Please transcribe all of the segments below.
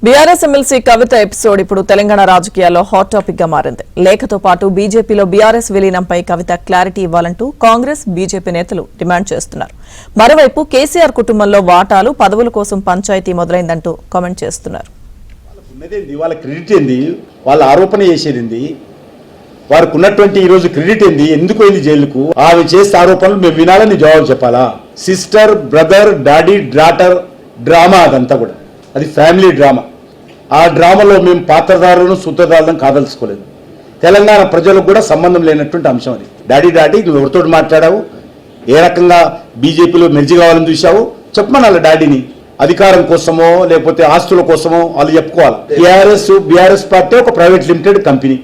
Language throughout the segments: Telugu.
బీఆర్ఎస్ ఎమ్మెల్సీ కవిత ఎపిసోడ్ ఇప్పుడు తెలంగాణ రాజకీయాల్లో హాట్ టాపిక్ గా మారింది. లేఖతో పాటు బీజేపీలో బీఆర్ఎస్ విలీనంపై కవిత క్లారిటీ ఇవ్వాలంటూ కాంగ్రెస్ బీజేపీ నేతలు డిమాండ్ చేస్తున్నారు. మరోవైపు కేసీఆర్ కుటుంబంలో వాటాలు పదవుల కోసం పంచాయతీ మొదలైందంటూ కామెంట్ చేస్తున్నారు. వాళ్ళ క్రెడిట్ ఏంది, వాళ్ళ ఆరోపణ చేసేది వారికి ఉన్నటువంటి ఈ రోజు క్రెడిట్ ఏంది, ఎందుకు వెళ్ళి జైలుకు ఆమె చేసే ఆరోపణలు మేము వినాలని జవాబు చెప్పాలా? Sister, brother, daddy, daughter drama, అదంతా కూడా అది ఫ్యామిలీ డ్రామా. ఆ డ్రామాలో మేము పాత్రధారులను సూత్రధారులను కాదలుచుకోలేదు. తెలంగాణ ప్రజలకు కూడా సంబంధం లేనటువంటి అంశం అది. డాడీ నువ్వు ఎవరితో మాట్లాడావు, ఏ రకంగా బీజేపీలో మెర్జి కావాలని చూసావు చెప్పమనాలి. డాడీని అధికారం కోసమో లేకపోతే ఆస్తుల కోసమో వాళ్ళు చెప్పుకోవాలి. బీఆర్ఎస్ పార్టీ ఒక ప్రైవేట్ లిమిటెడ్ కంపెనీ.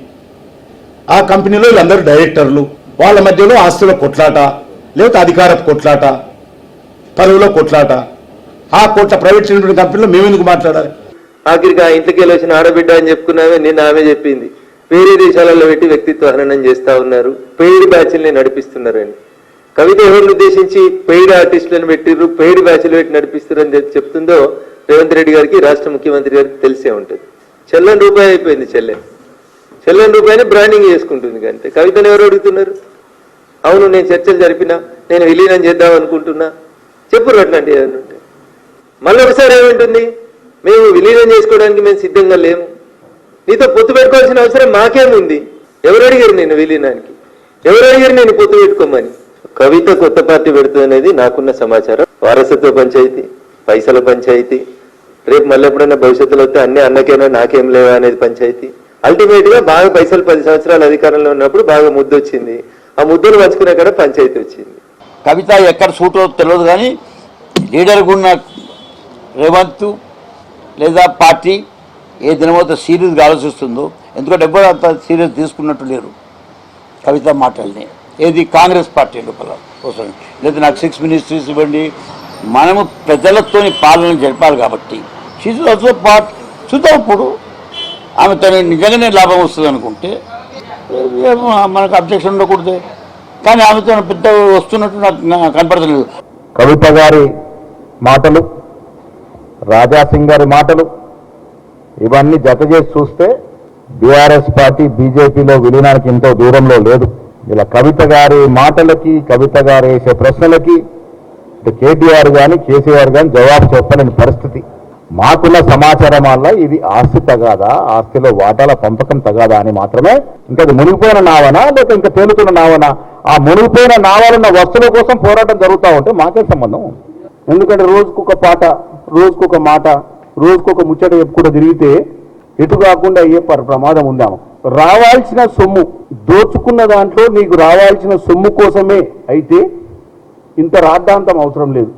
ఆ కంపెనీలో వీళ్ళందరూ డైరెక్టర్లు, వాళ్ళ మధ్యలో ఆస్తుల కొట్లాట, లేకపోతే అధికార కొట్లాట, పదవులో కొట్లాట. ఆ కోట్ల ప్రైవేట్ లిమిటెడ్ కంపెనీలో మేమెందుకు మాట్లాడాలి? ఆఖరికి ఆ ఇంట్లోకి వెళ్ళి వచ్చిన ఆడబిడ్డ అని చెప్పుకున్నామే. నిన్న ఆమె చెప్పింది వేరే దేశాలలో పెట్టి వ్యక్తిత్వ హననం చేస్తా ఉన్నారు, పెయిడ్ బ్యాచ్ల్ని నడిపిస్తున్నారని. కవిత ఎవరిని ఉద్దేశించి పెయిడ్ ఆర్టిస్టులను పెట్టిర్రు, పెయిడ్ బ్యాచ్లు పెట్టి నడిపిస్తున్నారని చెప్తుందో రేవంత్ రెడ్డి గారికి, రాష్ట్ర ముఖ్యమంత్రి గారికి తెలిసే ఉంటుంది. చెల్లని రూపాయి అయిపోయింది. చెల్లని రూపాయిని బ్రాండింగ్ చేసుకుంటుంది. అంతే. కవితను ఎవరు అడుగుతున్నారు? అవును నేను చర్చలు జరిపినా, నేను విలీనం చేద్దాం అనుకుంటున్నా, చెప్పురు అట్లాంటి ఏదైనా ఉంటే. మళ్ళీ ఒకసారి ఏముంటుంది, మేము విలీనం చేసుకోవడానికి మేము సిద్ధంగా లేము, నీతో పొత్తు పెట్టుకోవాల్సిన అవసరం మాకేముంది, ఎవరు అడిగారు నేను విలీనానికి, ఎవరు అడిగారు నేను పొత్తు పెట్టుకోమని? కవిత కొత్త పార్టీ పెడుతుంది అనేది నాకున్న సమాచారం. వారసత్వ పంచాయతీ, పైసల పంచాయతీ, రేపు మళ్ళీ ఎప్పుడైనా భవిష్యత్తులో వస్తే అన్ని అన్నకేనా నాకేం లేవా అనేది పంచాయతీ. అల్టిమేట్ గా బాగా పైసలు 10 సంవత్సరాలు అధికారంలో ఉన్నప్పుడు బాగా ముద్దు వచ్చింది, ఆ ముద్దును పంచుకునే కాడ పంచాయతీ వచ్చింది. కవిత ఎక్కడ సూట్ అవుతుందో తెలియదు, కానీ లీడర్గా ఉన్న రేవంత్ లేదా పార్టీ ఏ దినమైతే సీరియస్గా ఆలోచిస్తుందో, ఎందుకంటే ఎవ్వరు అంత సీరియస్ తీసుకున్నట్టు లేరు కవిత మాటల్ని. ఏది కాంగ్రెస్ పార్టీ లోపల కోసం, లేదా నాకు 6 మినిస్ట్రీస్ ఇవ్వండి, మనము ప్రజలతో పాలన జరిపాలి కాబట్టి షీజ్ ఆల్సో పార్ట్. చూద్దాం ఇప్పుడు ఆమెతో నిజంగానే లాభం వస్తుంది అనుకుంటే మనకు అబ్జెక్షన్ ఉండకూడదు, కానీ ఆమెతో పెద్ద వస్తున్నట్టు నాకు కనపడలేదు. కవిత గారి మాటలు, రాజాసింగ్ గారి మాటలు, ఇవన్నీ జత చేసి చూస్తే బీఆర్ఎస్ పార్టీ బీజేపీలో విలీనానికి ఎంతో దూరంలో లేదు. ఇలా కవిత గారి మాటలకి, కవిత గారు వేసే ప్రశ్నలకి కేటీఆర్ కానీ కేసీఆర్ కానీ జవాబు చెప్పలేని పరిస్థితి. మాకున్న సమాచారం వల్ల ఇది ఆస్తి తగాదా, ఆస్తిలో వాటాల పంపకం తగాదా అని మాత్రమే. ఇంకా అది మునిగిపోయిన నావనా లేక ఇంకా తేలుతున్న నావనా? ఆ మునిగిపోయిన నావాలున్న వస్తువుల కోసం పోరాటం జరుగుతూ ఉంటే మాకే సంబంధం. ఎందుకంటే రోజుకొక పాట, రోజుకొక మాట, రోజుకొక ముచ్చట చెప్పుకుంటూ తిరిగితే ఎటు కాకుండా అయ్యే ప్రమాదం ఉందాము. రావాల్సిన సొమ్ము దోచుకున్న దాంట్లో నీకు రావాల్సిన సొమ్ము కోసమే అయితే ఇంత రాద్ధాంతం అవసరం లేదు.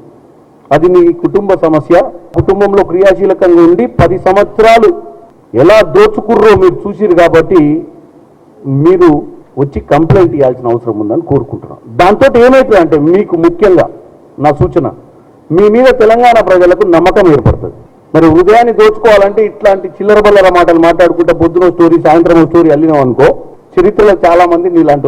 అది నీ కుటుంబ సమస్య. కుటుంబంలో క్రియాశీలకంగా ఉండి 10 సంవత్సరాలు ఎలా దోచుకుర్రో మీరు చూసిరు కాబట్టి మీరు వచ్చి కంప్లైంట్ ఇవ్వాల్సిన అవసరం ఉందని కోరుకుంటున్నాం. దాంతో ఏమవుతుంది అంటే, మీకు ముఖ్యంగా నా సూచన, మీ మీద తెలంగాణ ప్రజలకు నమ్మకం ఏర్పడుతుంది. మరి హృదయాన్ని దోచుకోవాలంటే ఇట్లాంటి చిల్లర బల్లర మాటలు మాట్లాడుకుంటే పొద్దున స్టోరీ సాయంత్రం స్టోరీ అల్లినాం అనుకో, చరిత్రలో చాలా మంది నీలాంటి